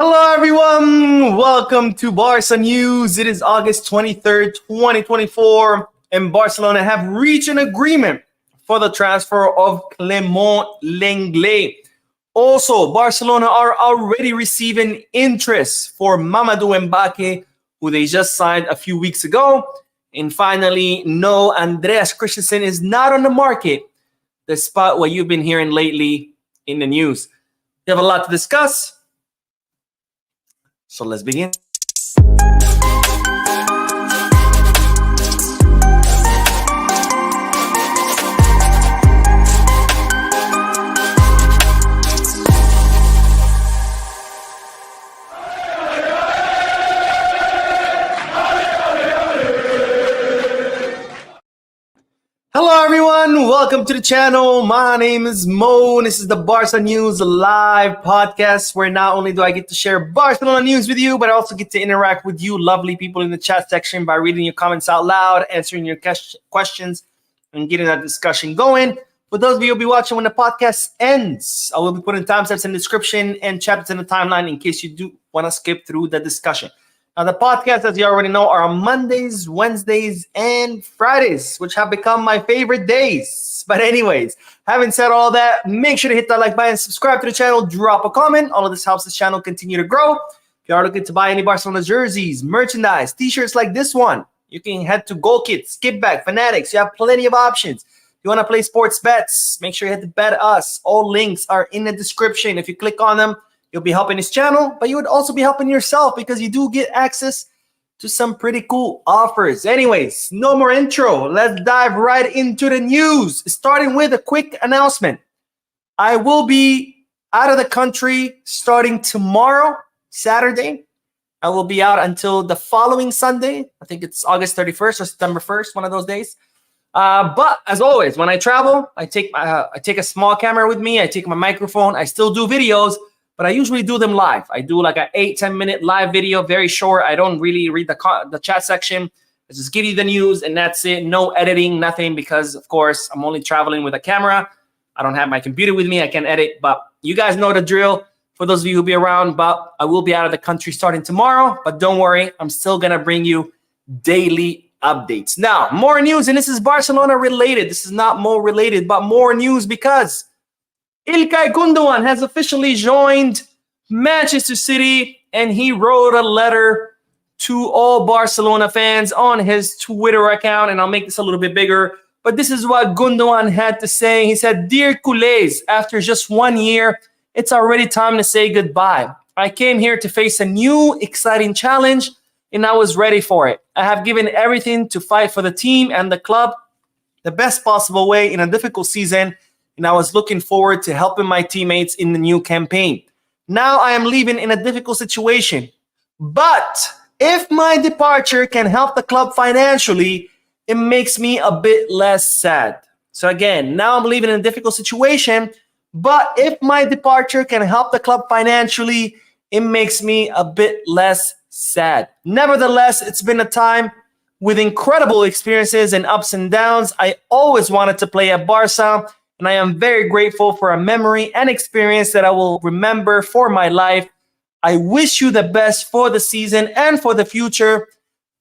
Hello, everyone. Welcome to Barca News. It is August 23rd, 2024, and Barcelona have reached an agreement for the transfer of Clement Lenglet. Also, Barcelona are already receiving interest for Mamadou Mbacke, who they just signed a few weeks ago. And finally, no, Andreas Christensen is not on the market, despite what you've been hearing lately in the news. We have a lot to discuss. So let's begin. Hello, everyone. Welcome to the channel. My name is Mo. This is the Barca News live podcast where not only do I get to share Barcelona news with you, but I also get to interact with you lovely people in the chat section by reading your comments out loud, answering your questions, and getting that discussion going. For those of you who will be watching when the podcast ends, I will be putting timestamps in the description and chapters in the timeline in case you do want to skip through the discussion. Now, the podcasts, as you already know, are on Mondays, Wednesdays, and Fridays, which have become my favorite days. But anyways, having said all that, make sure to hit that like button, subscribe to the channel, drop a comment. All of this helps this channel continue to grow. If you are looking to buy any Barcelona jerseys, merchandise, t-shirts like this one, you can head to Goal Kit, Skipback, Fanatics. You have plenty of options. If you want to play sports bets, make sure you hit the Bet Us. All links are in the description. If you click on them, you'll be helping this channel, but you would also be helping yourself because you do get access to some pretty cool offers. Anyways, no more intro. Let's dive right into the news, starting with a quick announcement. I will be out of the country starting tomorrow, Saturday. I will be out until the following Sunday. I think it's August 31st or September 1st, one of those days. But as always, when I travel, I take a small camera with me. I take my microphone. I still do videos, but I usually do them live. I do like an 8-10 minute live video, very short. I don't really read the chat section. I just give you the news and that's it. No editing, nothing, because of course I'm only traveling with a camera. I don't have my computer with me. I can edit, but you guys know the drill. For those of you who'll be around, but I will be out of the country starting tomorrow. But don't worry, I'm still gonna bring you daily updates. Now, more news, and this is Barcelona related. This is not Mo related, but more news because İlkay Gundogan has officially joined Manchester City, and he wrote a letter to all Barcelona fans on his Twitter account, and I'll make this a little bit bigger, but this is what Gundogan had to say. He said, "Dear Culés, after just 1 year, it's already time to say goodbye. I came here to face a new, exciting challenge, and I was ready for it. I have given everything to fight for the team and the club the best possible way in a difficult season, and I was looking forward to helping my teammates in the new campaign. Now I am leaving in a difficult situation, but if my departure can help the club financially, it makes me a bit less sad." So again, now I'm leaving in a difficult situation, but if my departure can help the club financially, it makes me a bit less sad. Nevertheless, it's been a time with incredible experiences and ups and downs. I always wanted to play at Barca, and I am very grateful for a memory and experience that I will remember for my life. I wish you the best for the season and for the future.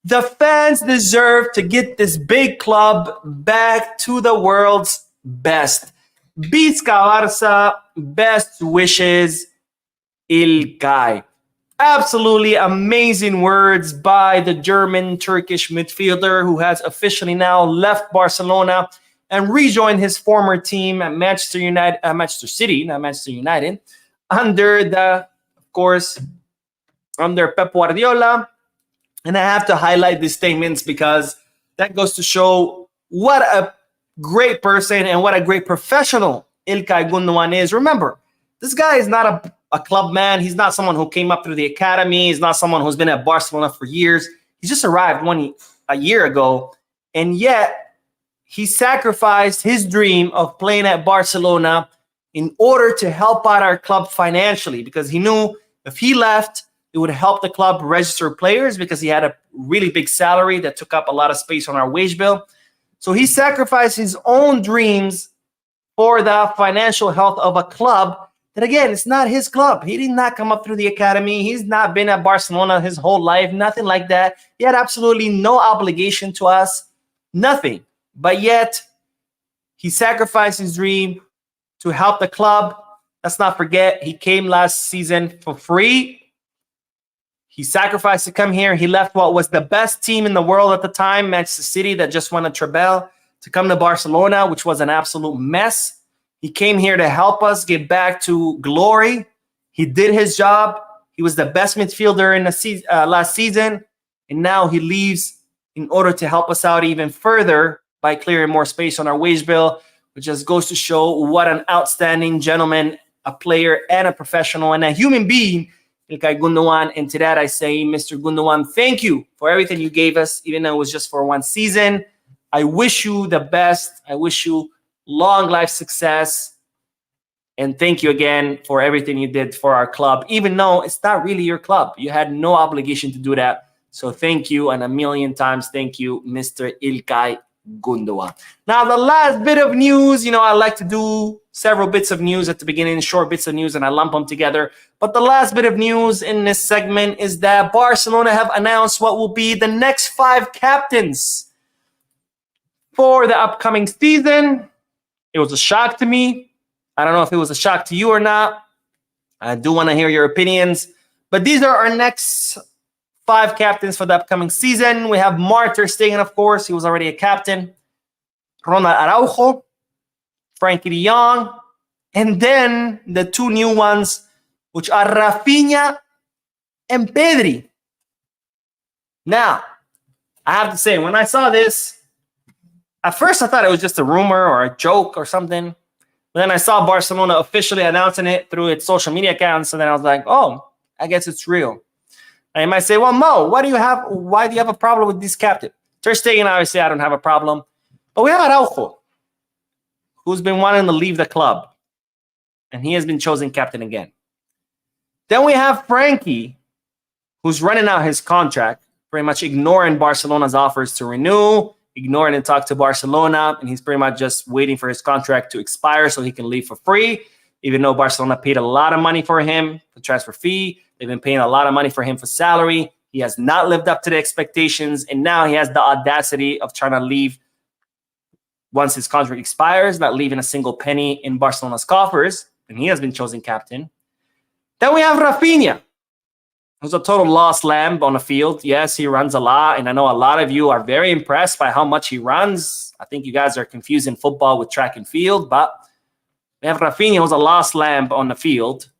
The fans deserve to get this big club back to the world's best. Visca Barça, best wishes, İlkay. Absolutely amazing words by the German-Turkish midfielder who has officially now left Barcelona and rejoined his former team at Manchester City, not Manchester United, under Pep Guardiola. And I have to highlight these statements because that goes to show what a great person and what a great professional İlkay Gundogan is. Remember, this guy is not a club man. He's not someone who came up through the academy. He's not someone who's been at Barcelona for years. He just arrived a year ago, and yet he sacrificed his dream of playing at Barcelona in order to help out our club financially, because he knew if he left, it would help the club register players because he had a really big salary that took up a lot of space on our wage bill. So he sacrificed his own dreams for the financial health of a club that, again, it's not his club. He did not come up through the academy. He's not been at Barcelona his whole life, nothing like that. He had absolutely no obligation to us, nothing. But yet, he sacrificed his dream to help the club. Let's not forget, he came last season for free. He sacrificed to come here. He left what was the best team in the world at the time, Manchester City, that just won a treble, to come to Barcelona, which was an absolute mess. He came here to help us get back to glory. He did his job. He was the best midfielder in the last season. And now he leaves in order to help us out even further by clearing more space on our wage bill, which just goes to show what an outstanding gentleman, a player and a professional and a human being, Ilkay Gundogan. And to that I say, Mr. Gundogan, thank you for everything you gave us, even though it was just for one season. I wish you the best. I wish you long life success. And thank you again for everything you did for our club, even though it's not really your club. You had no obligation to do that. So thank you, and a million times thank you, Mr. Ilkay Gundogan. Now, the last bit of news, I like to do several bits of news at the beginning, short bits of news, and I lump them together. But the last bit of news in this segment is that Barcelona have announced what will be the next 5 captains for the upcoming season. It was a shock to me. I don't know if it was a shock to you or not. I do want to hear your opinions. But these are our next 5 captains for the upcoming season. We have Mark ter Stegen, of course. He was already a captain. Ronald Araujo, Frankie de Jong, and then the 2 new ones, which are Rafinha and Pedri. Now, I have to say, when I saw this, at first I thought it was just a rumor or a joke or something. But then I saw Barcelona officially announcing it through its social media accounts, and then I was like, oh, I guess it's real. And you might say, well, Mo, why do you have a problem with this captain? Ter Stegen, obviously, I don't have a problem. But we have Araujo, who's been wanting to leave the club, and he has been chosen captain again. Then we have Frankie, who's running out his contract, pretty much ignoring Barcelona's offers to renew, ignoring and talk to Barcelona, and he's pretty much just waiting for his contract to expire so he can leave for free, even though Barcelona paid a lot of money for him for transfer fee. They've been paying a lot of money for him for salary. He has not lived up to the expectations, and now he has the audacity of trying to leave once his contract expires, not leaving a single penny in Barcelona's coffers, and he has been chosen captain. Then we have Rafinha, who's a total lost lamb on the field. Yes, he runs a lot, and I know a lot of you are very impressed by how much he runs. I think you guys are confusing football with track and field, but we have Rafinha, who's a lost lamb on the field.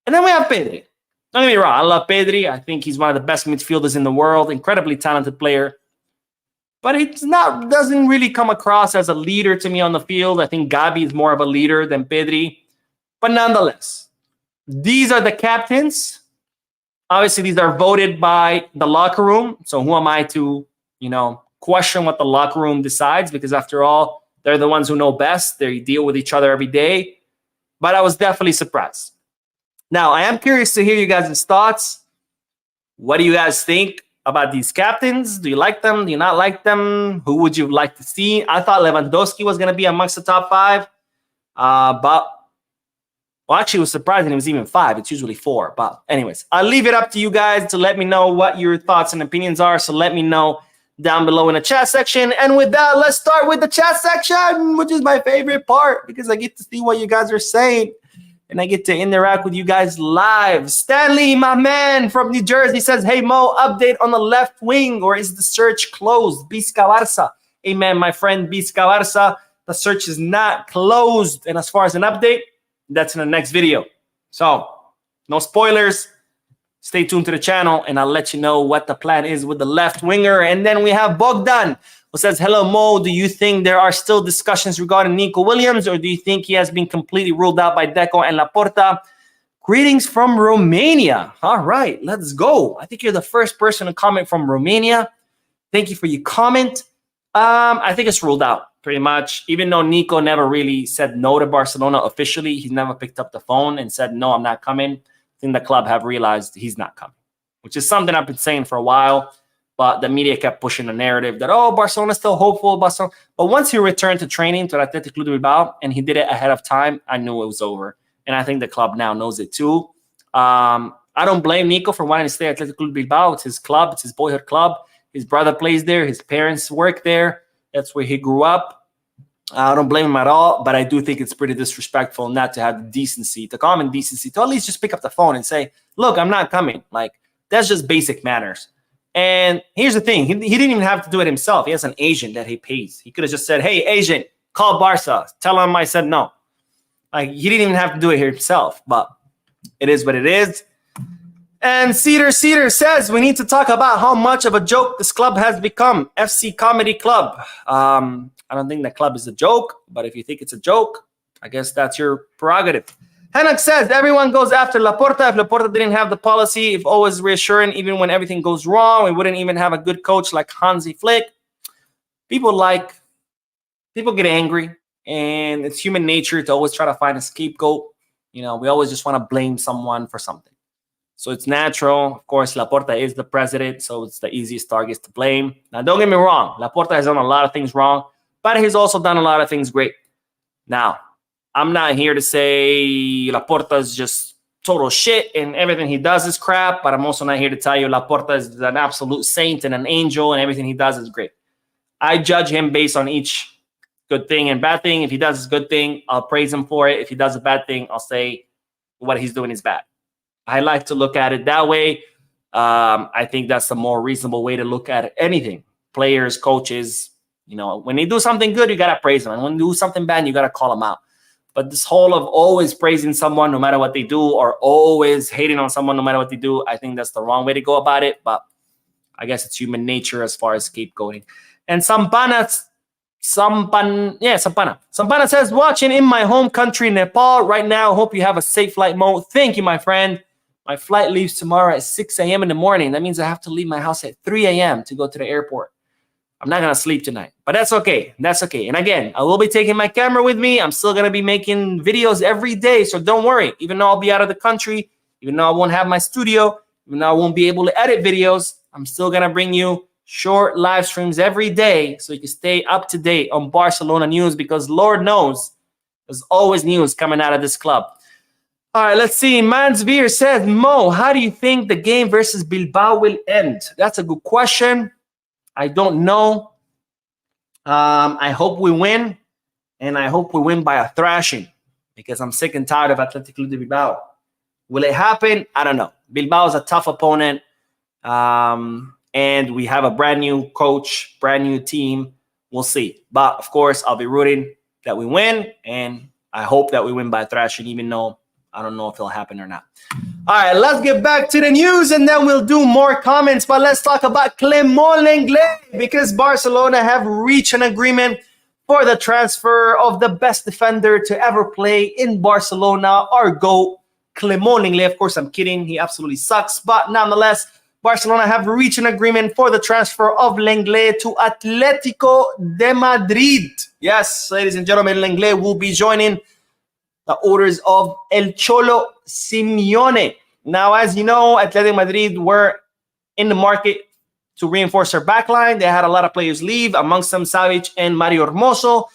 And then we have Pedri. Don't get me wrong, I love Pedri. I think he's one of the best midfielders in the world, incredibly talented player. But it doesn't really come across as a leader to me on the field. I think Gabi is more of a leader than Pedri. But nonetheless, these are the captains. Obviously, these are voted by the locker room. So who am I to, question what the locker room decides? Because after all, they're the ones who know best. They deal with each other every day. But I was definitely surprised. Now, I am curious to hear you guys' thoughts. What do you guys think about these captains? Do you like them? Do you not like them? Who would you like to see? I thought Lewandowski was going to be amongst the top 5. Actually, it was surprising it was even 5. It's usually 4. But anyways, I'll leave it up to you guys to let me know what your thoughts and opinions are. So let me know down below in the chat section. And with that, let's start with the chat section, which is my favorite part because I get to see what you guys are saying. And I get to interact with you guys live. Stanley, my man from New Jersey, says, hey, Mo, update on the left wing, or is the search closed? Bisca Barca. Amen, my friend Bisca Barca. The search is not closed. And as far as an update, that's in the next video. So, no spoilers. Stay tuned to the channel, and I'll let you know what the plan is with the left winger. And then we have Bogdan, who says, hello, Mo. Do you think there are still discussions regarding Nico Williams, or do you think he has been completely ruled out by Deco and Laporta? Greetings from Romania. All right, let's go. I think you're the first person to comment from Romania. Thank you for your comment. I think it's ruled out pretty much. Even though Nico never really said no to Barcelona officially, he's never picked up the phone and said, no, I'm not coming. I think the club have realized he's not coming, which is something I've been saying for a while. But the media kept pushing the narrative that, oh, Barcelona's still hopeful. But once he returned to training to Athletic Club de Bilbao and he did it ahead of time, I knew it was over. and I think the club now knows it too. I don't blame Nico for wanting to stay at Athletic Club Bilbao. It's his club. It's his boyhood club. His brother plays there. His parents work there. That's where he grew up. I don't blame him at all, but I do think it's pretty disrespectful not to have the decency, the common decency, to at least just pick up the phone and say, look, I'm not coming. Like, that's just basic manners. And here's the thing. He didn't even have to do it himself. He has an agent that he pays. He could have just said, hey, agent, call Barca. Tell him I said no. Like, he didn't even have to do it himself, but it is what it is. And Cedar says we need to talk about how much of a joke this club has become. FC Comedy Club. I don't think the club is a joke, but if you think it's a joke, I guess that's your prerogative. Henok says everyone goes after Laporta. If Laporta didn't have the policy, if always reassuring, even when everything goes wrong, we wouldn't even have a good coach like Hansi Flick. People get angry, and it's human nature to always try to find a scapegoat. You know, we always just want to blame someone for something. So it's natural. Of course, Laporta is the president, so it's the easiest target to blame. Now, don't get me wrong. Laporta has done a lot of things wrong, but he's also done a lot of things great. Now, I'm not here to say Laporta is just total shit and everything he does is crap, but I'm also not here to tell you Laporta is an absolute saint and an angel and everything he does is great. I judge him based on each good thing and bad thing. If he does a good thing, I'll praise him for it. If he does a bad thing, I'll say what he's doing is bad. I like to look at it that way. I think that's the more reasonable way to look at anything. Players, coaches, you know, when they do something good, you got to praise them. And when they do something bad, you got to call them out. But this whole of always praising someone no matter what they do or always hating on someone no matter what they do, I think that's the wrong way to go about it. But I guess it's human nature as far as scapegoating. And Sampana says, watching in my home country, Nepal, right now. Hope you have a safe flight, Mo. Thank you, my friend. My flight leaves tomorrow at 6 a.m. in the morning. That means I have to leave my house at 3 a.m. to go to the airport. I'm not going to sleep tonight, but that's okay. That's okay. And again, I will be taking my camera with me. I'm still going to be making videos every day, so don't worry. Even though I'll be out of the country, even though I won't have my studio, even though I won't be able to edit videos, I'm still going to bring you short live streams every day so you can stay up to date on Barcelona news because Lord knows there's always news coming out of this club. All right, let's see. Mansveer says, Mo, how do you think the game versus Bilbao will end? That's a good question. I don't know. I hope we win, and I hope we win by a thrashing because I'm sick and tired of Athletic Club de Bilbao. Will it happen? I don't know. Bilbao is a tough opponent, and we have a brand new coach, brand new team. We'll see. But, of course, I'll be rooting that we win, and I hope that we win by thrashing, even though I don't know if it'll happen or not. All right, let's get back to the news, and then we'll do more comments. But let's talk about Clement Lenglet because Barcelona have reached an agreement for the transfer of the best defender to ever play in Barcelona, our GOAT, Clement Lenglet. Of course, I'm kidding. He absolutely sucks. But nonetheless, Barcelona have reached an agreement for the transfer of Lenglet to Atlético de Madrid. Yes, ladies and gentlemen, Lenglet will be joining the orders of El Cholo Simeone. Now, as you know, Atletico Madrid were in the market to reinforce their backline. They had a lot of players leave, amongst them Savic and Mario Hermoso.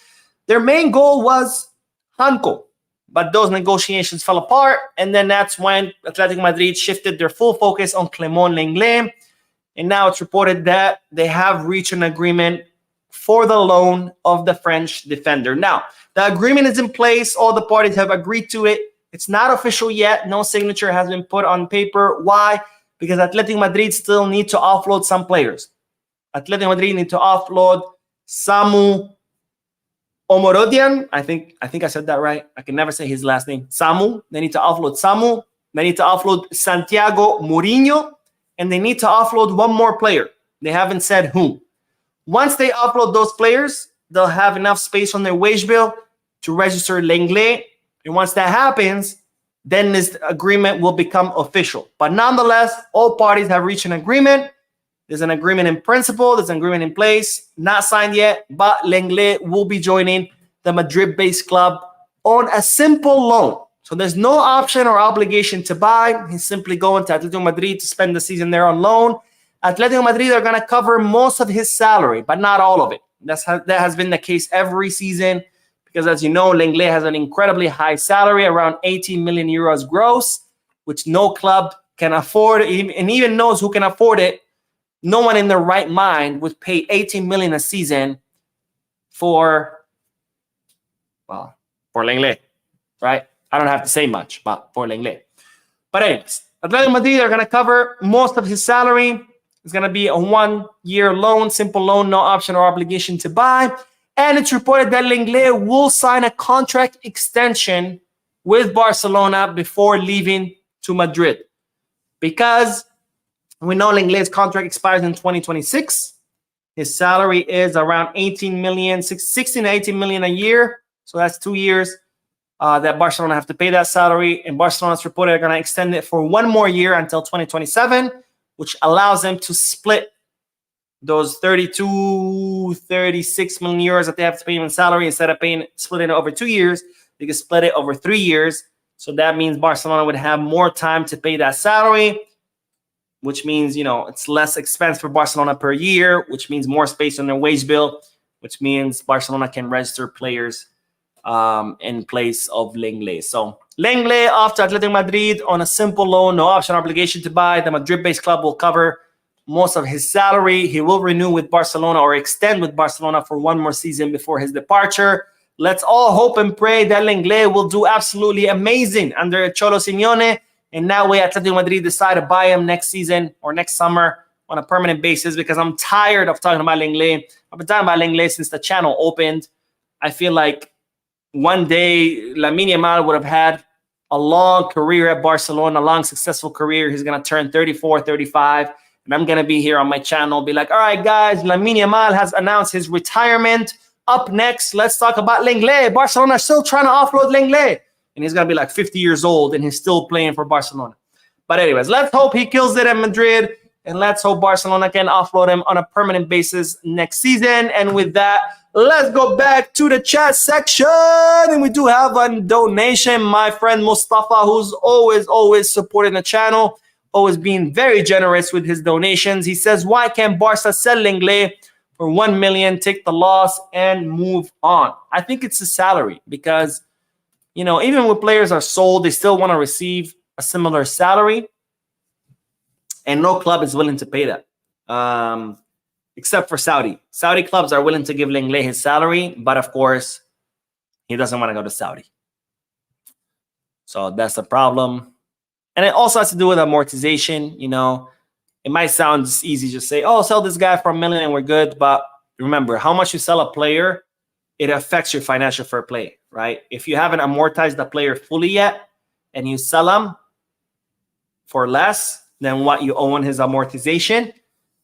Their main goal was Hanko, but those negotiations fell apart, and then that's when Atletico Madrid shifted their full focus on Clement Lenglet, and now it's reported that they have reached an agreement for the loan of the French defender. Now, the agreement is in place. All the parties have agreed to it. It's not official yet. No signature has been put on paper. Why? Because Atletico Madrid still need to offload some players. Atletico Madrid need to offload Samu Omorodian. I think I said that right. I can never say his last name. Samu. They need to offload Samu. They need to offload Santiago Mourinho. And they need to offload one more player. They haven't said who. Once they offload those players, they'll have enough space on their wage bill to register Lenglet. And once that happens, then this agreement will become official. But nonetheless, all parties have reached an agreement. There's an agreement in principle. There's an agreement in place. Not signed yet, but Lenglet will be joining the Madrid-based club on a simple loan. So there's no option or obligation to buy. He's simply going to Atletico Madrid to spend the season there on loan. Atletico Madrid are going to cover most of his salary, but not all of it. That has been the case every season because as you know, Lenglet has an incredibly high salary, around 18 million euros gross, which no club can afford, and even those who can afford it, no one in their right mind would pay 18 million a season for Lenglet, right? I don't have to say much, but for Lenglet. But anyways, Atletico Madrid are going to cover most of his salary. It's going to be a 1-year loan, simple loan, no option or obligation to buy. And it's reported that Lenglet will sign a contract extension with Barcelona before leaving to Madrid. Because we know Lenglet's contract expires in 2026. His salary is around 16 to 18 million a year. So that's 2 years that Barcelona have to pay that salary. And Barcelona's reported are going to extend it for 1 more year until 2027, which allows them to split those 32, 36 million euros that they have to pay him in salary. Instead of splitting it over 2 years, they can split it over 3 years. So that means Barcelona would have more time to pay that salary, which means, it's less expense for Barcelona per year, which means more space on their wage bill, which means Barcelona can register players in place of Lenglet. So Lenglet off to Atletico Madrid on a simple loan, no option obligation to buy. The Madrid-based club will cover most of his salary. He will renew with Barcelona or extend with Barcelona for 1 more season before his departure. Let's all hope and pray that Lenglet will do absolutely amazing under Cholo Simeone, and that way Atletico Madrid decide to buy him next season or next summer on a permanent basis, because I'm tired of talking about Lenglet. I've been talking about Lenglet since the channel opened. I feel like one day Lamine Yamal would have had a long career at Barcelona, a long successful career. He's going to turn 34, 35. And I'm going to be here on my channel, be like, all right, guys, Lamine Yamal has announced his retirement. Up next, let's talk about Lenglet. Barcelona is still trying to offload Lenglet. And he's going to be like 50 years old and he's still playing for Barcelona. But anyways, let's hope he kills it in Madrid. And let's hope Barcelona can offload him on a permanent basis next season. And with that, let's go back to the chat section. And we do have a donation. My friend Mustafa, who's always supporting the channel, always being very generous with his donations. He says, why can't Barca sell Lenglet for 1 million, take the loss, and move on? I think it's a salary, because, even when players are sold, they still want to receive a similar salary. And no club is willing to pay that, except for Saudi. Saudi clubs are willing to give Lenglet his salary, but of course, he doesn't want to go to Saudi. So that's the problem. And it also has to do with amortization. It might sound easy to say, oh, sell this guy for $1 million and we're good. But remember, how much you sell a player, it affects your financial fair play, right? If you haven't amortized the player fully yet and you sell him for less than what you owe on his amortization,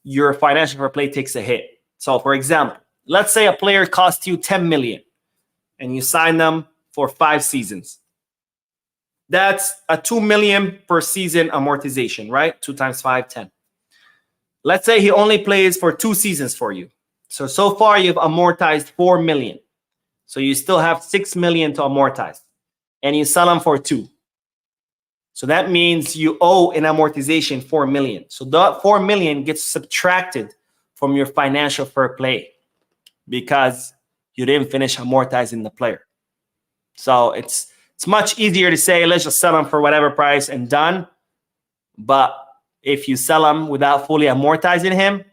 your financial fair play takes a hit. So for example, let's say a player costs you 10 million and you sign them for 5 seasons. That's a 2 million per season amortization, right? 2 times 5, 10. Let's say he only plays for 2 seasons for you. So far you've amortized 4 million. So you still have 6 million to amortize, and you sell him for 2. So that means you owe in amortization 4 million. So that 4 million gets subtracted from your financial fair play because you didn't finish amortizing the player. So it's much easier to say, let's just sell him for whatever price and done. But if you sell him without fully amortizing him,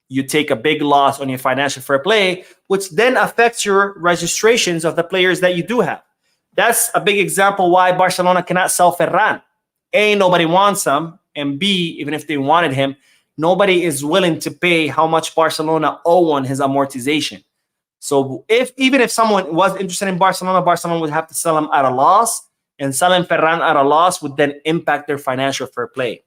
you take a big loss on your financial fair play, which then affects your registrations of the players that you do have. That's a big example why Barcelona cannot sell Ferran. A, nobody wants him. And B, even if they wanted him, nobody is willing to pay how much Barcelona owe on his amortization. So even if someone was interested in Barcelona, Barcelona would have to sell him at a loss, and selling Ferran at a loss would then impact their financial fair play.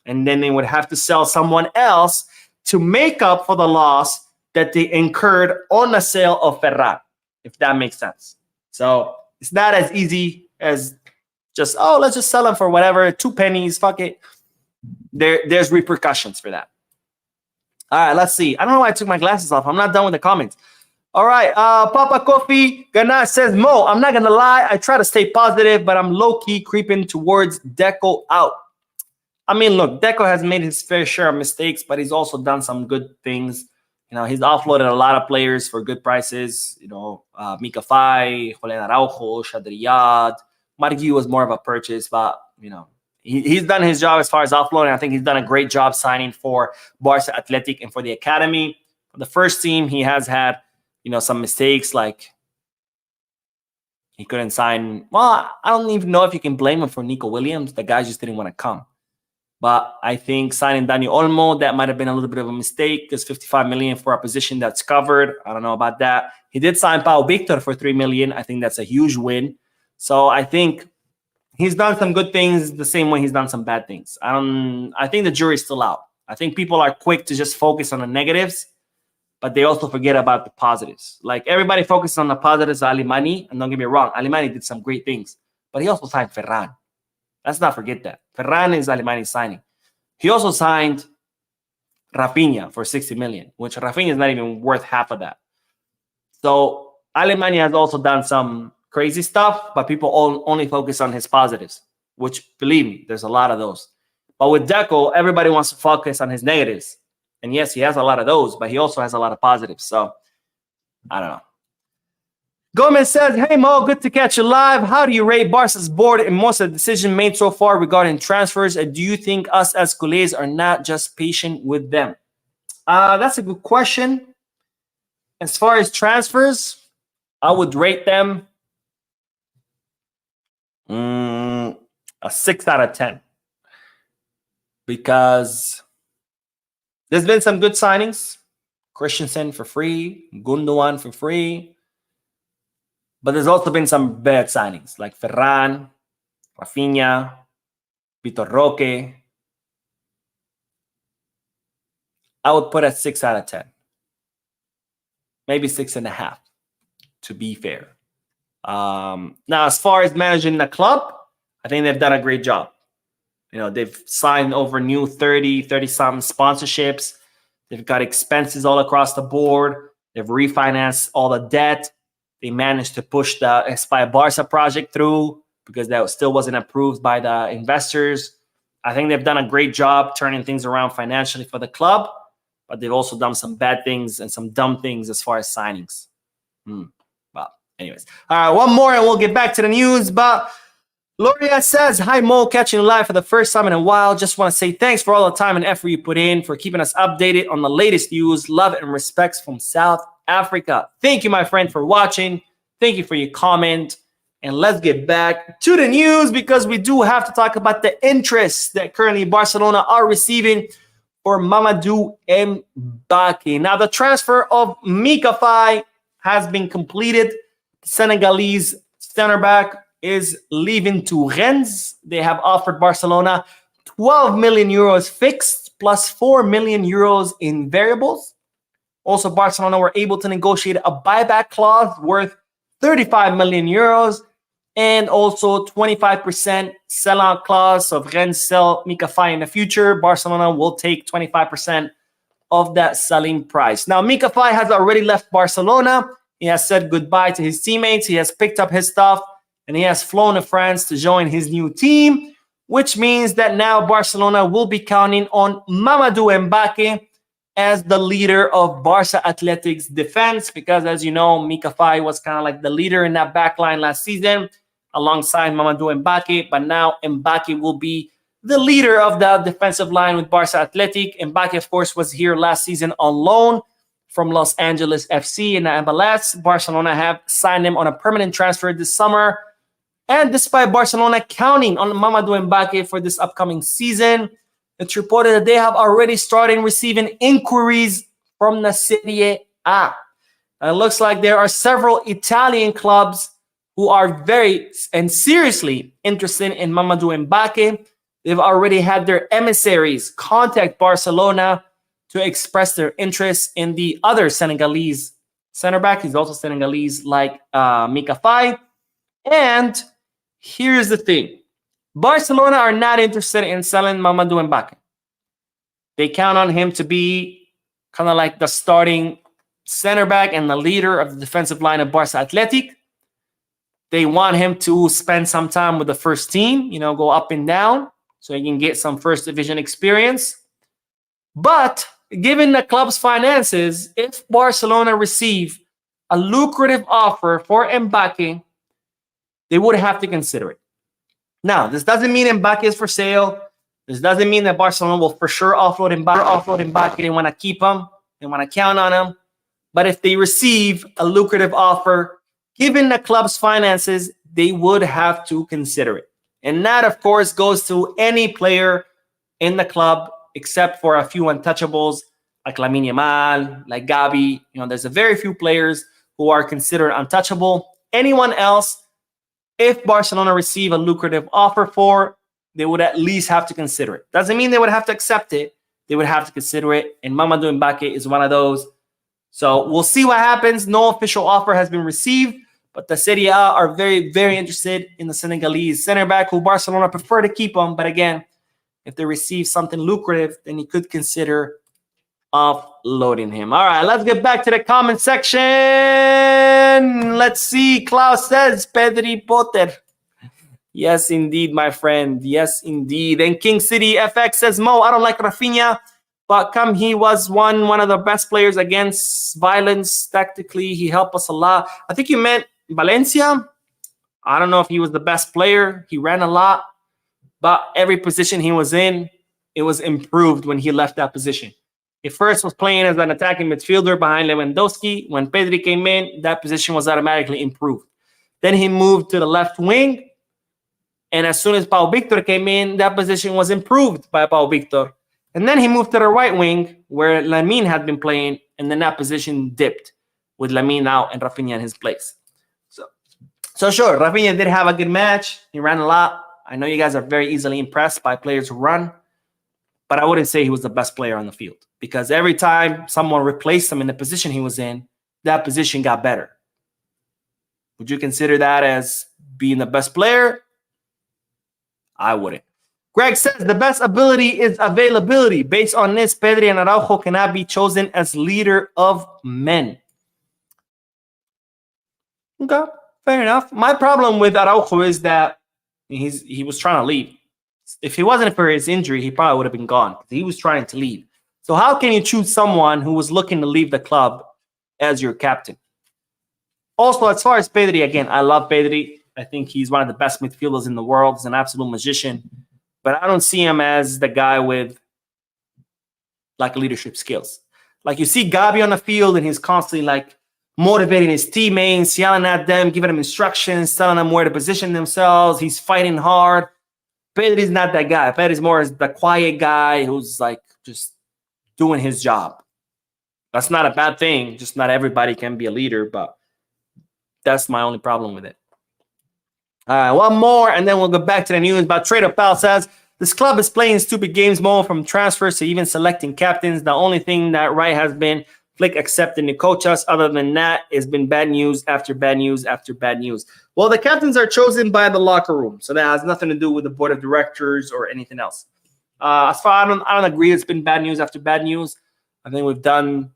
And then they would have to sell someone else to make up for the loss that they incurred on the sale of Ferran, if that makes sense. So it's not as easy as just, oh, let's just sell him for whatever, 2 pennies, fuck it. There's repercussions for that. All right, let's see. I don't know why I took my glasses off. I'm not done with the comments. All right, Papa Kofi Gana says, Mo, I'm not going to lie. I try to stay positive, but I'm low-key creeping towards Deco out. I mean, look, Deco has made his fair share of mistakes, but he's also done some good things He's offloaded a lot of players for good prices. Mika Fai, Julian Araujo, Shadriyad. Margui was more of a purchase, but he's done his job as far as offloading. I think he's done a great job signing for Barca Athletic and for the academy. For the first team, he has had some mistakes, like he couldn't sign. Well, I don't even know if you can blame him for Nico Williams. The guy just didn't want to come. But I think signing Dani Olmo, that might have been a little bit of a mistake, because 55 million for a position that's covered. I don't know about that. He did sign Pau Victor for 3 million. I think that's a huge win. So I think he's done some good things the same way he's done some bad things. I think the jury's still out. I think people are quick to just focus on the negatives, but they also forget about the positives. Like, everybody focuses on the positives of Alimani, and don't get me wrong, Alimani did some great things, but he also signed Ferran. Let's not forget that. Ferran is Alimani's signing. He also signed Rafinha for 60 million, which Rafinha is not even worth half of that. So Alimani has also done some crazy stuff, but people only focus on his positives, which, believe me, there's a lot of those. But with Deco, everybody wants to focus on his negatives. And yes, he has a lot of those, but he also has a lot of positives. So I don't know. Gomez says, hey, Mo, good to catch you live. How do you rate Barca's board and most of the decision made so far regarding transfers? And do you think us as culés are not just patient with them? That's a good question. As far as transfers, I would rate them a 6 out of 10. Because there's been some good signings. Christensen for free, Gundogan for free. But there's also been some bad signings like Ferran, Rafinha, Vitor Roque. I would put at 6 out of 10. Maybe 6.5, to be fair. Now, as far as managing the club, I think they've done a great job. They've signed over new 30-something sponsorships. They've got expenses all across the board. They've refinanced all the debt. They managed to push the Espai Barca project through because that still wasn't approved by the investors. I think they've done a great job turning things around financially for the club, but they've also done some bad things and some dumb things as far as signings. Well, anyways. All right, one more and we'll get back to the news. But Loria says, hi, Mo, catching you live for the first time in a while. Just want to say thanks for all the time and effort you put in, for keeping us updated on the latest news. Love and respects from South Africa. Thank you, my friend, for watching. Thank you for your comment. And let's get back to the news, because we do have to talk about the interest that currently Barcelona are receiving for Mamadou Mbacke. Now, the transfer of Mika Fai has been completed. Senegalese center back is leaving to Rennes. They have offered Barcelona 12 million euros fixed plus 4 million euros in variables. Also, Barcelona were able to negotiate a buyback clause worth 35 million euros and also 25% sellout clause. So if Rennes sell Mika Fai in the future, Barcelona will take 25% of that selling price. Now, Mika Fai has already left Barcelona. He has said goodbye to his teammates. He has picked up his stuff and he has flown to France to join his new team, which means that now Barcelona will be counting on Mamadou Mbacke as the leader of Barca Athletic's defense, because as you know, Mika Fai was kind of like the leader in that back line last season alongside Mamadou Mbacke, but now Mbacke will be the leader of the defensive line with Barca Athletic. Mbacke, of course, was here last season on loan from Los Angeles FC in the MLS. Barcelona have signed him on a permanent transfer this summer. And despite Barcelona counting on Mamadou Mbacke for this upcoming season, it's reported that they have already started receiving inquiries from the Serie A. And it looks like there are several Italian clubs who are very and seriously interested in Mamadou Mbacke. They've already had their emissaries contact Barcelona to express their interest in the other Senegalese center back. He's also Senegalese like Mika Fai. And here's the thing. Barcelona are not interested in selling Mamadou Mbacke. They count on him to be kind of like the starting center back and the leader of the defensive line of Barca Athletic. They want him to spend some time with the first team, go up and down so he can get some first division experience. But given the club's finances, if Barcelona receive a lucrative offer for Mbacke, they would have to consider it. Now, this doesn't mean Mbacke is for sale. This doesn't mean that Barcelona will for sure offload Mbacke. They want to keep him. They want to count on him. But if they receive a lucrative offer, given the club's finances, they would have to consider it. And that, of course, goes to any player in the club, except for a few untouchables like Lamine Yamal, like Gabi. There's a very few players who are considered untouchable. Anyone else, if Barcelona receive a lucrative offer for, they would at least have to consider it. Doesn't mean they would have to accept it. They would have to consider it. And Mamadou Mbacke is one of those. So we'll see what happens. No official offer has been received, but the Serie A are very, very interested in the Senegalese center back, who Barcelona prefer to keep him. But again, if they receive something lucrative, then you could consider offloading him. All right, let's get back to the comment section. Let's see. Klaus says, Pedri Potter. Yes, indeed, my friend. Yes, indeed. And King City FX says, Mo, I don't like Rafinha, but he was one of the best players against violence. Tactically, he helped us a lot. I think you meant Valencia. I don't know if he was the best player. He ran a lot, but every position he was in, it was improved when he left that position. He first was playing as an attacking midfielder behind Lewandowski. When Pedri came in, that position was automatically improved. Then he moved to the left wing. And as soon as Pau Victor came in, that position was improved by Pau Victor. And then he moved to the right wing where Lamine had been playing. And then that position dipped with Lamine out and Rafinha in his place. So sure, Rafinha did have a good match. He ran a lot. I know you guys are very easily impressed by players who run. But I wouldn't say he was the best player on the field. Because every time someone replaced him in the position he was in, that position got better. Would you consider that as being the best player? I wouldn't. Greg says the best ability is availability. Based on this, Pedri and Araujo cannot be chosen as leader of men. Okay, fair enough. My problem with Araujo is that he was trying to leave. If he wasn't for his injury, he probably would have been gone. He was trying to leave. So how can you choose someone who was looking to leave the club as your captain? Also, as far as Pedri, again, I love Pedri. I think he's one of the best midfielders in the world. He's an absolute magician. But I don't see him as the guy with like leadership skills. Like you see Gabi on the field and he's constantly like motivating his teammates, yelling at them, giving them instructions, telling them where to position themselves. He's fighting hard. Pedri's not that guy. Pedri's more the quiet guy who's like just doing his job. That's not a bad thing. Just not everybody can be a leader, but that's my only problem with it. All right, one more, and then we'll go back to the news. But Trader Pal says, this club is playing stupid games, Mo, from transfers to even selecting captains. The only thing that right has been Flick accepting the coaches. Other than that, it's been bad news after bad news after bad news. Well, the captains are chosen by the locker room, so that has nothing to do with the board of directors or anything else. As far I don't agree it's been bad news after bad news. I think we've done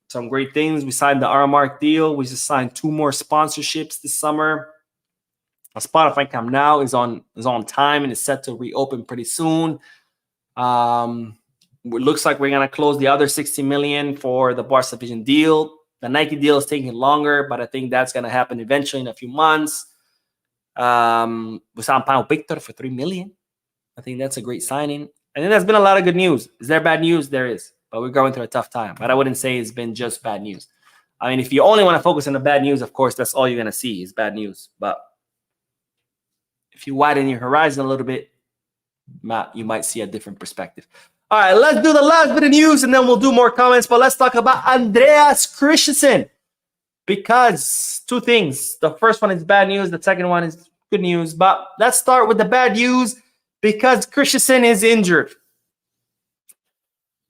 some great things. We signed the Aramark deal. We just signed 2 more sponsorships this summer. Spotify Camp Now is on time and is set to reopen pretty soon. It looks like we're gonna close the other 60 million for the Barca Vision deal. The Nike deal is taking longer, but I think that's gonna happen eventually in a few months. We signed Pau Victor for 3 million. I think that's a great signing. I think there's been a lot of good news. Is there bad news? There is, but we're going through a tough time. But I wouldn't say it's been just bad news. I mean, if you only want to focus on the bad news, of course, that's all you're gonna see is bad news. But if you widen your horizon a little bit, you might see a different perspective. All right, let's do the last bit of news, and then we'll do more comments. But let's talk about Andreas Christensen. Because 2 things. The first one is bad news. The second one is good news. But let's start with the bad news because Christensen is injured.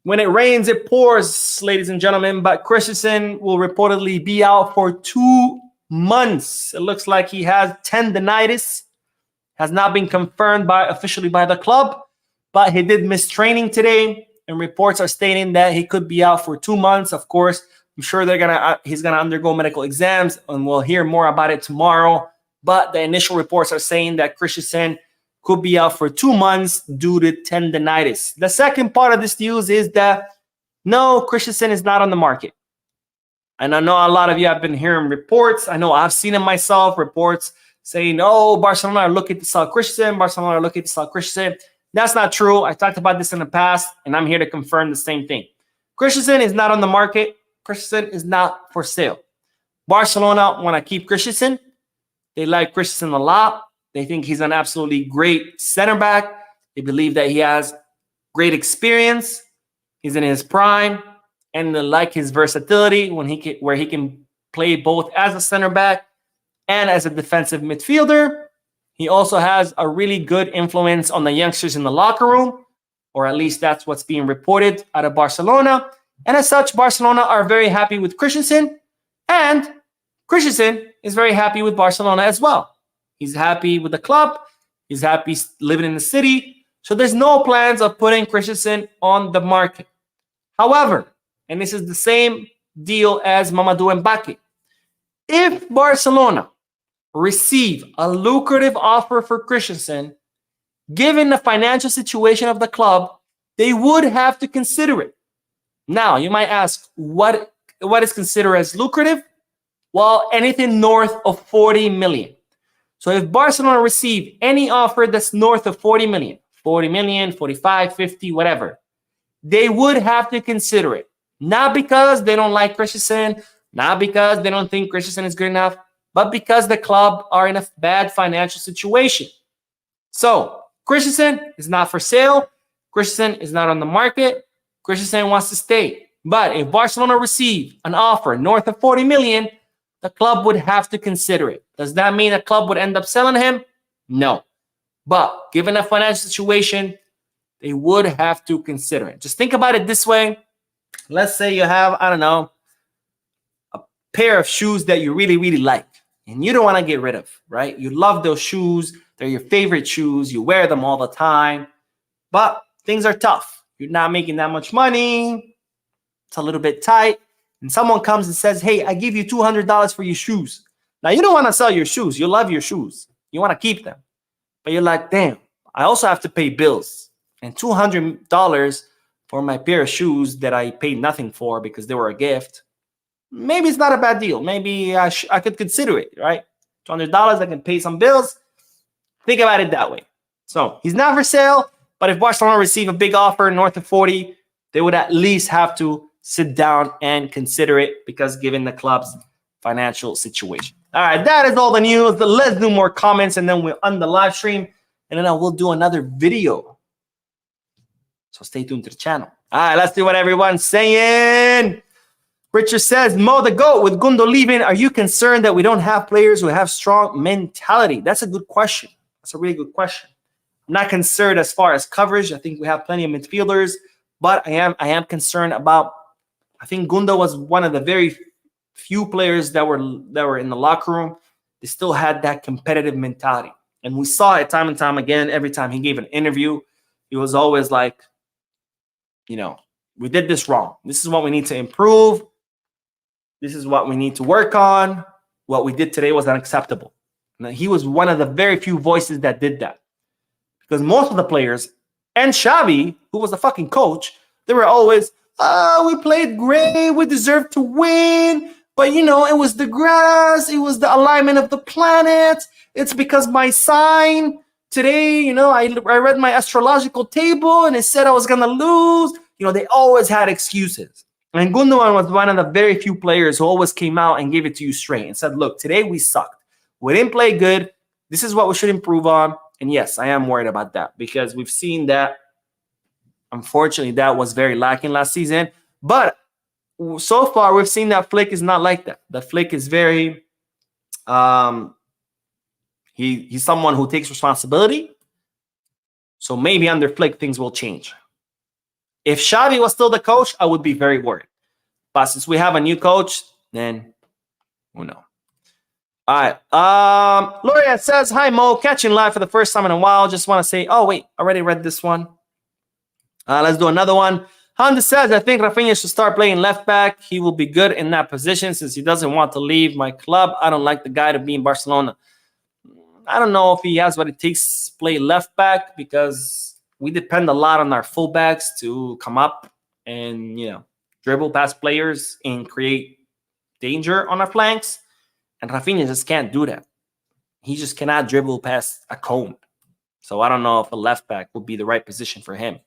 When it rains, it pours, ladies and gentlemen. But Christensen will reportedly be out for 2 months. It looks like he has tendonitis. Has not been confirmed officially by the club, but he did miss training today, and reports are stating that he could be out for 2 months. Of course, I'm sure he's gonna undergo medical exams, and we'll hear more about it tomorrow. But the initial reports are saying that Christensen could be out for 2 months due to tendonitis. The second part of this news is that No, Christensen is not on the market. And I know a lot of you have been hearing reports. I know I've seen it myself, reports saying, oh, Barcelona are looking to sell Christensen. Barcelona are looking to sell Christensen. That's not true. I talked about this in the past, and I'm here to confirm the same thing. Christensen is not on the market. Christensen is not for sale. Barcelona want to keep Christensen. They like Christensen a lot. They think he's an absolutely great center back. They believe that he has great experience. He's in his prime, and they like his versatility where he can play both as a center back and as a defensive midfielder. He also has a really good influence on the youngsters in the locker room, or at least that's what's being reported out of Barcelona. And as such, Barcelona are very happy with Christensen, and Christensen is very happy with Barcelona as well. He's happy with the club. He's happy living in the city. So there's no plans of putting Christensen on the market. However, and this is the same deal as Mamadou Mbacke, if Barcelona receive a lucrative offer for Christensen, given the financial situation of the club, they would have to consider it. Now, you might ask, what is considered as lucrative? Well, anything north of 40 million. So if Barcelona receive any offer that's north of 40 million, 40 million, 45, 50, whatever, they would have to consider it. Not because they don't like Christensen, not because they don't think Christensen is good enough, but because the club are in a bad financial situation. So Christensen is not for sale. Christensen is not on the market. Christensen wants to stay. But if Barcelona receive an offer north of 40 million, the club would have to consider it. Does that mean the club would end up selling him? No. But given the financial situation, they would have to consider it. Just think about it this way. Let's say you have, I don't know, a pair of shoes that you really, really like and you don't want to get rid of, right? You love those shoes. They're your favorite shoes. You wear them all the time. But things are tough. You're not making that much money. It's a little bit tight. And someone comes and says, hey, I give you $200 for your shoes. Now, you don't want to sell your shoes. You love your shoes. You want to keep them. But you're like, damn, I also have to pay bills. And $200 for my pair of shoes that I paid nothing for because they were a gift, maybe it's not a bad deal. Maybe I could consider it, right? $200, I can pay some bills. Think about it that way. So he's not for sale, but if Barcelona receive a big offer north of 40, they would at least have to sit down and consider it because given the club's financial situation. All right, that is all the news. Let's do more comments and then we'll end the live stream and then I will do another video. So stay tuned to the channel. All right, let's do what everyone's saying. Richard says, Mo the GOAT, with Gundo leaving, are you concerned that we don't have players who have strong mentality? That's a good question. That's a really good question. I'm not concerned as far as coverage. I think we have plenty of midfielders, but I am concerned about, I think Gundo was one of the very few players that were in the locker room. They still had that competitive mentality. And we saw it time and time again. Every time he gave an interview, he was always like, you know, we did this wrong. This is what we need to improve. This is what we need to work on. What we did today was unacceptable. And he was one of the very few voices that did that. Because most of the players, and Xavi, who was the fucking coach, they were always, we played great. We deserved to win. But, you know, it was the grass. It was the alignment of the planets. It's because my sign today, you know, I read my astrological table and it said I was going to lose. You know, they always had excuses. And Gundogan was one of the very few players who always came out and gave it to you straight and said, look, today we sucked. We didn't play good. This is what we should improve on. And yes, I am worried about that because we've seen that, unfortunately, that was very lacking last season. But so far, we've seen that Flick is not like that. The Flick is very, he's someone who takes responsibility. So maybe under Flick, things will change. If Xavi was still the coach, I would be very worried. But since we have a new coach, then who knows? All right. Gloria says, hi, Mo. Catching live for the first time in a while. Just want to say, oh, wait. Already read this one. Let's do another one. Honda says, I think Rafinha should start playing left back. He will be good in that position since he doesn't want to leave my club. I don't like the guy to be in Barcelona. I don't know if he has what it takes to play left back because we depend a lot on our fullbacks to come up and, you know, dribble past players and create danger on our flanks. And Rafinha just can't do that. He just cannot dribble past a cone. So I don't know if a left back would be the right position for him.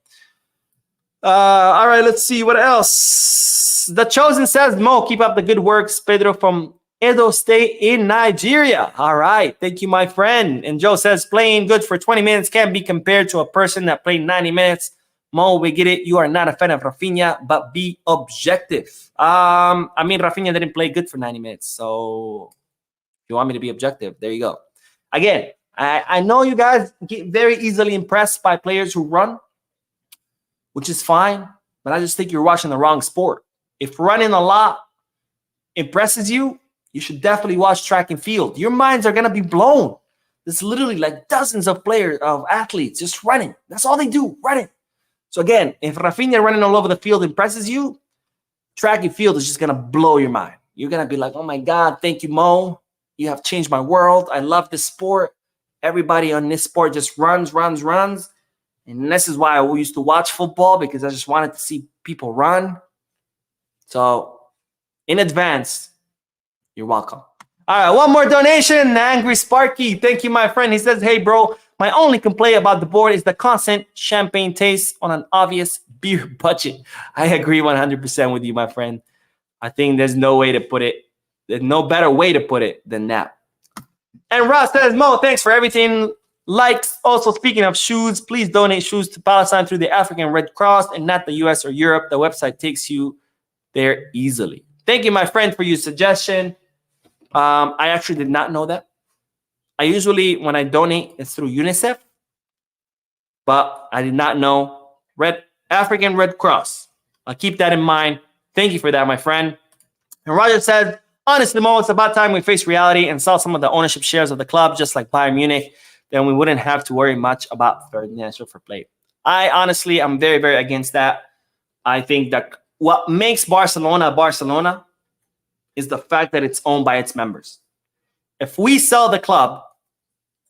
All right, let's see what else. The Chosen says, Mo, keep up the good works. Pedro from Edo State in Nigeria. All right, thank you, my friend. And Joe says, playing good for 20 minutes can't be compared to a person that played 90 minutes. Mo, we get it. You are not a fan of Rafinha, but be objective. I mean, Rafinha didn't play good for 90 minutes. So if you want me to be objective, there you go. Again, I know you guys get very easily impressed by players who run, which is fine, but I just think you're watching the wrong sport. If running a lot impresses you, you should definitely watch track and field. Your minds are going to be blown. There's literally like dozens of players, of athletes just running. That's all they do, running. So again, if Rafinha running all over the field impresses you, track and field is just going to blow your mind. You're going to be like, oh my God, thank you, Mo. You have changed my world. I love this sport. Everybody on this sport just runs. And this is why I used to watch football, because I just wanted to see people run. So in advance, you're welcome. All right, one more donation. Angry Sparky. Thank you, my friend. He says, hey, bro, my only complaint about the board is the constant champagne taste on an obvious beer budget. I agree 100% with you, my friend. I think there's no way to put it. There's no better way to put it than that. And Ross says, Mo, thanks for everything. Likes. Also, speaking of shoes, please donate shoes to Palestine through the African Red Cross and not the US or Europe. The website takes you there easily. Thank you, my friend, for your suggestion. I actually did not know that. I usually, when I donate, it's through UNICEF, but I did not know African Red Cross. I'll keep that in mind. Thank you for that, my friend. And Roger says, honestly, Mo, it's about time we face reality and sell some of the ownership shares of the club, just like Bayern Munich. Then we wouldn't have to worry much about financial fair play. I honestly, I'm very, very against that. I think that what makes Barcelona is the fact that it's owned by its members. If we sell the club,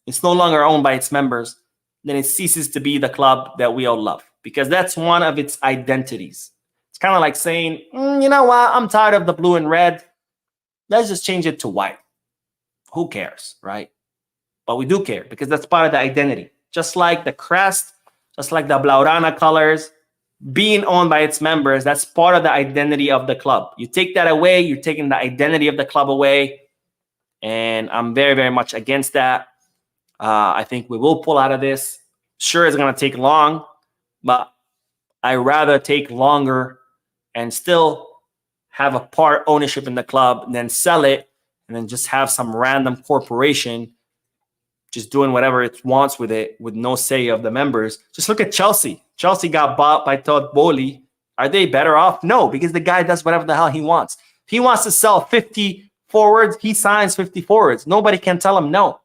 it's no longer owned by its members, then it ceases to be the club that we all love, because that's one of its identities. It's kind of like saying, you know what, I'm tired of the blue and red. Let's just change it to white. Who cares, right? But we do care, because that's part of the identity. Just like the crest, just like the Blaugrana colors, being owned by its members, that's part of the identity of the club. You take that away, you're taking the identity of the club away. And I'm very, very much against that. I think we will pull out of this. Sure, it's going to take long, but I'd rather take longer and still have a part ownership in the club than sell it and then just have some random corporation just doing whatever it wants with it with no say of the members. Just look at Chelsea. Chelsea got bought by Todd Bowley. Are they better off? No, because the guy does whatever the hell he wants. If he wants to sell 50 forwards, he signs 50 forwards. Nobody can tell him no.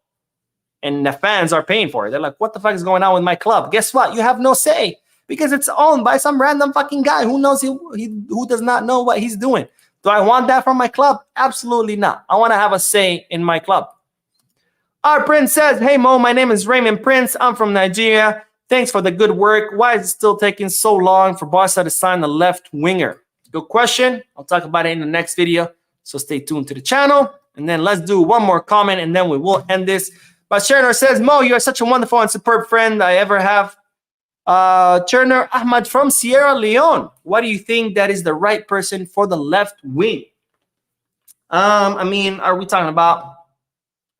And the fans are paying for it. They're like, what the fuck is going on with my club? Guess what? You have no say, because it's owned by some random fucking guy who knows who does not know what he's doing. Do I want that from my club? Absolutely not. I want to have a say in my club. Our Prince says, hey, Mo, my name is Raymond Prince. I'm from Nigeria. Thanks for the good work. Why is it still taking so long for Barca to sign the left winger? Good question. I'll talk about it in the next video. So stay tuned to the channel. And then let's do one more comment, and then we will end this. But Cherner says, Mo, you are such a wonderful and superb friend I ever have. Cherner Ahmad from Sierra Leone. What do you think that is the right person for the left wing? I mean, are we talking about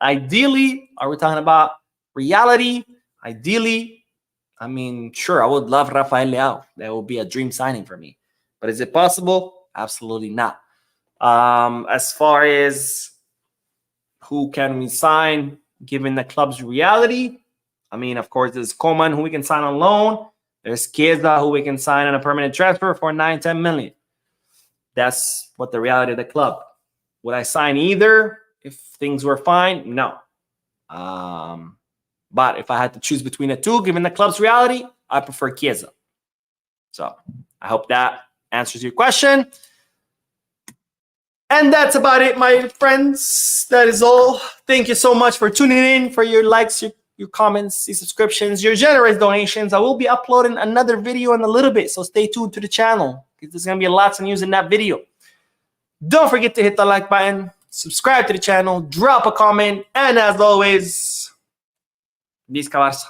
ideally? Are we talking about reality? Ideally, I mean, sure, I would love Rafael Leao. That would be a dream signing for me. But is it possible? Absolutely not. As far as who can we sign given the club's reality, I mean, of course, there's Coman, who we can sign on loan. There's Chiesa, who we can sign on a permanent transfer for 9-10 million. That's what the reality of the club. Would I sign either if things were fine? No. But if I had to choose between the two, given the club's reality, I prefer Chiesa. So I hope that answers your question. And that's about it, my friends. That is all. Thank you so much for tuning in, for your likes, your comments, your subscriptions, your generous donations. I will be uploading another video in a little bit, so stay tuned to the channel. because there's going to be lots of news in that video. Don't forget to hit the like button, subscribe to the channel, drop a comment, and as always, Visca Barça.